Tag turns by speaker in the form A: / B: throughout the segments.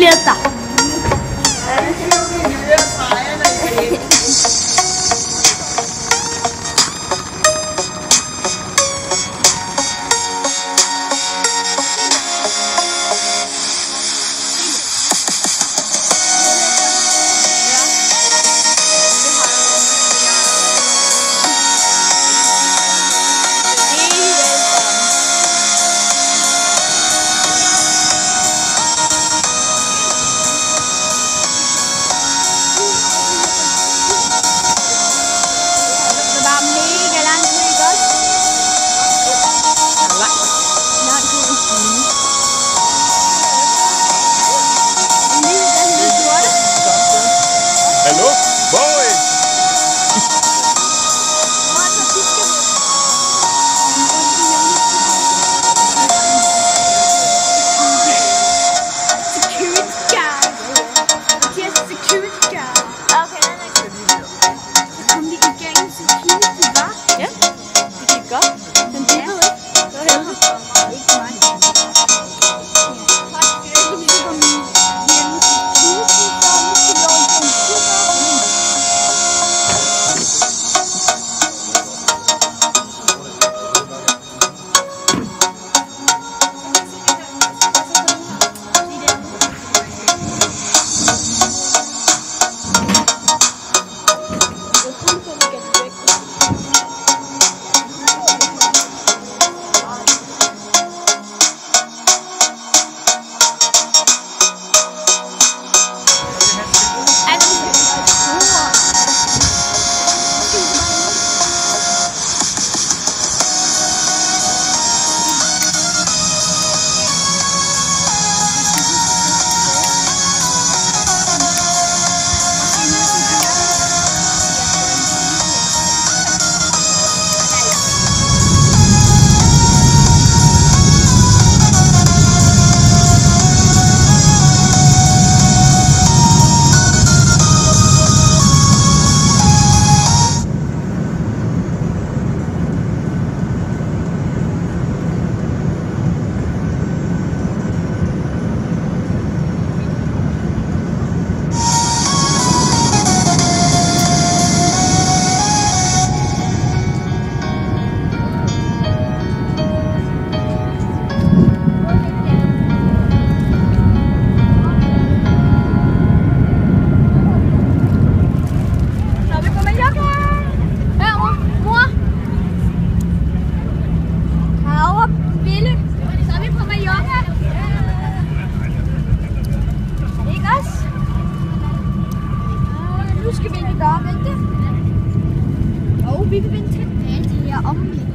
A: Fortsætter.
B: Hallo? Boy!
C: Vi kan vende tilbage til her om lidt.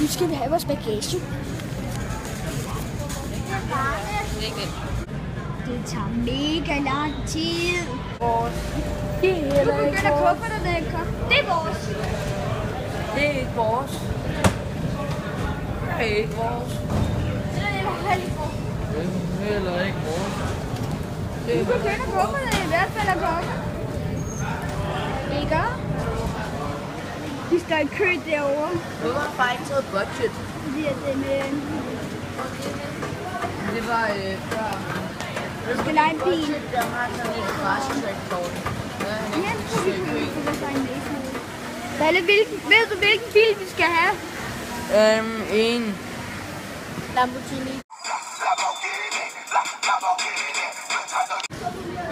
C: Nu skal vi have vores bagage. Det tager mega lang tid.
A: Det er heller ikke
C: begynder kufferterne at komme. Det er vores.
A: Det er ikke vores. Det er ikke vores.
C: Det er heller ikke vores.
B: Det er heller ikke vores.
C: Nu begynder kufferne i hvert fald at komme. Ikke? De står i kø derovre.
A: Det var faktisk noget budget.
C: Fordi at det med...
A: Det var før.
C: Vi skal lege en bil.
A: Der har sådan et fast-track-kort.
C: Ja, så vi kan få vores egen næse. Balle, ved du hvilken bil vi skal have?
A: En
C: Lamborghini.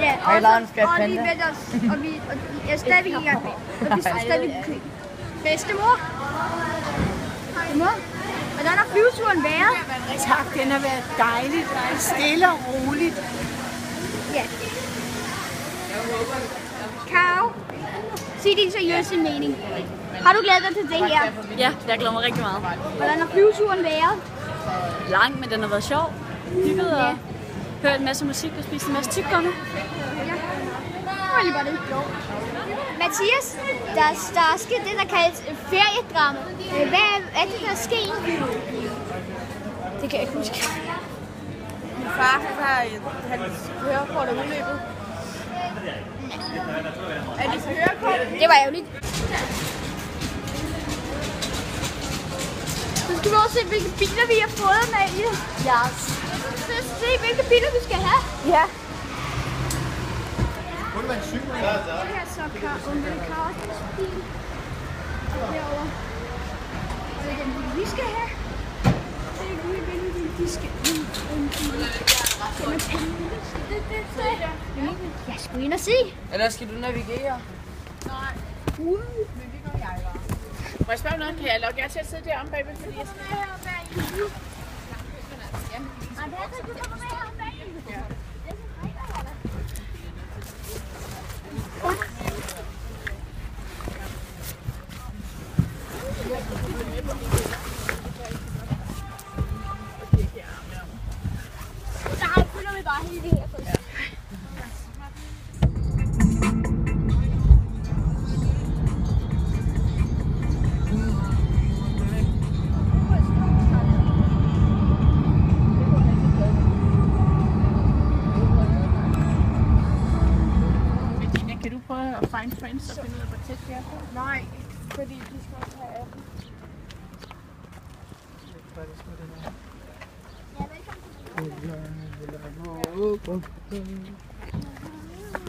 C: Ja, og lige ved os, og vi er stadig i gang med, og vi står stadig i kø. Bedstemor? Mor? Hvordan har flyveturen været?
D: Tak, den har været dejligt, stille og roligt.
C: Ja. Karo, sig din seriøse mening. Har du glædet dig til det her?
E: Ja, jeg glæder mig rigtig meget.
C: Hvordan har flyveturen været?
E: Lang, men den har været sjov. Hygget og hørt en masse musik og spist en masse tyggegummi.
C: Ja. Det var lige bare det. Mathias, der er sket det, der kaldes feriedrama. Hvad er det, der er sket? Det kan jeg ikke huske.
A: Min far, han kører på det udløbet.
C: Det var ærgerligt. Så skal vi også se, hvilke biler vi har fået med i. Ja. Så se, hvilke biler vi skal have. Ja. Det her så kan Karstens bil. Herovre. Og det er den bil, vi skal have. Det er lige hvilken bil, de skal ind. Jeg skal ind og se.
A: Eller skal du navigere?
D: Nej. Men det gør jeg bare. Må jeg spørge noget? Kan jeg logge jer til at sidde deromme bagved, fordi jeg skal
C: Nej, det er så, du kommer med her bagved. Ja. Der følger vi bare hele det her.
D: Kan du prøve at find friends og finde ud af, hvor tæt vi er på?
C: Nej, fordi de skal også have appen.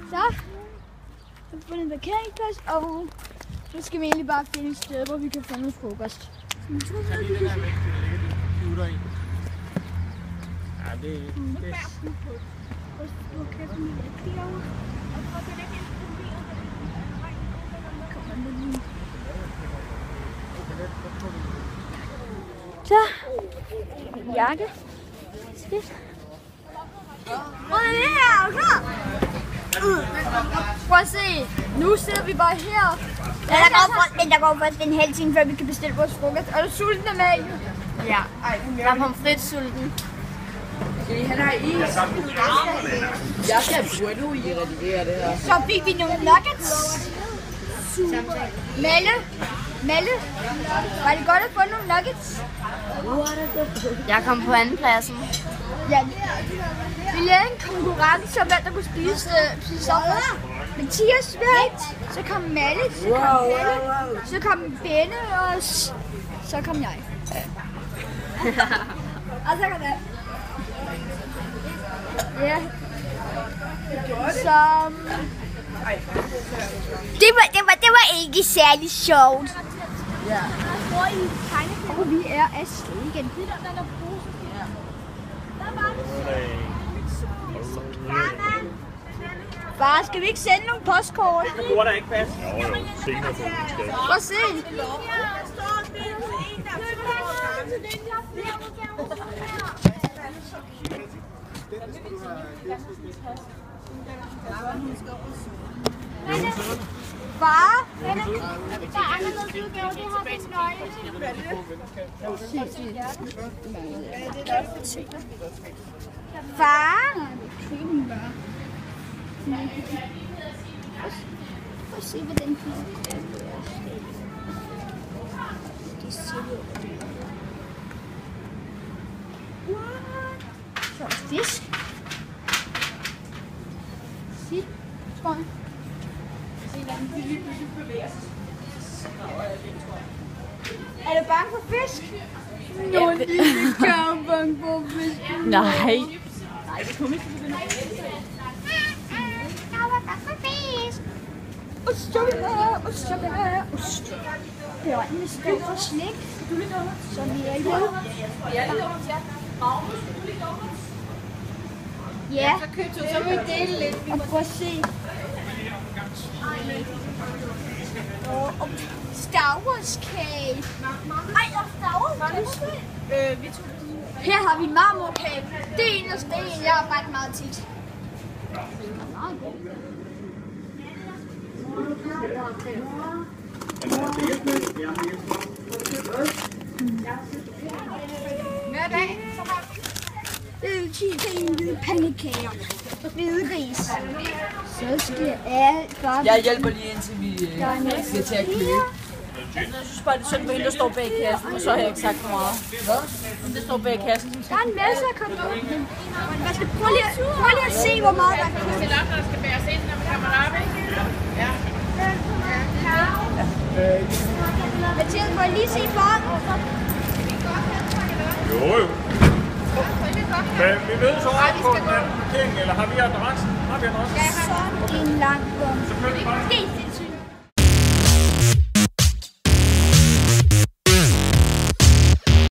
C: Så har vi fundet en parkeringsplads, og nu skal vi egentlig bare finde et sted, hvor vi kan få noget frokost.
B: Ja, det er det der væk, computer i. Ja, det
C: Så, jakke. Skidt. Prøv det her, er du klar? Prøv at se, nu sidder vi bare her. Men der går først en halv time, før vi kan bestille vores frokost. Er du sulten, Amalie?
A: Ja. Jeg er pomfritsulten. Skal I have der is? Jeg skal bueno i redigere det her.
C: Så fik vi nogle nuggets. Melle, var det godt at få nogle nuggets?
A: Jeg kom på anden pladsen.
C: Ja, vi lavede en konkurrence om, hvem der kunne spise opførst. Mathias vandt, så kom Malle, så kom Benne, og så kom jeg. Og så kom jeg. Ja. Så... Det var ikke særlig sjovt.
A: Ja.
C: Og vi er afsted igen. Far, skal vi ikke sende nogle postkort?
B: Det burde da ikke passe. Jo, senere på vi skal.
C: Prøv at se. Far, der er anderledes udgave, det har vi nøje. Far! Prøv at se, hvad den kan. Så er der fisk. Se, tror jeg. Er du bange for fisk? Nå, lille kan bange for fisk.
E: Nej.
C: Jeg var bange for fisk. Ost, ost, ost. Det var en sted for slik, som vi er i. Ja, så vil vi dele lidt. Og prøv at se. Og Star Wars kage. Ej, og Star Wars kage. Her har vi marmorkage. Det er en af sten, jeg har brændt meget tit. Hver dag, så har vi hvide pandekager. Hvidegris. Så skal alt bare...
A: Jeg hjælper lige indtil vi skal til at købe.
E: Jeg synes bare, det er synd for hende, der står bag kassen, og så har jeg ikke sagt for meget. Hvad? Det står bag kassen.
C: Der er en masse af kondomer. Man skal prøve lige at se, hvor meget der er.
D: Det er der skal bæres ind, når man kommer op, ikke? Ja.
C: Mathias, må jeg lige se foran?
B: Jo. Men vi mødes over på den anden parkering, eller har vi adressen? Har vi adressen?
C: Så en lang bum.
B: Selvfølgelig bare.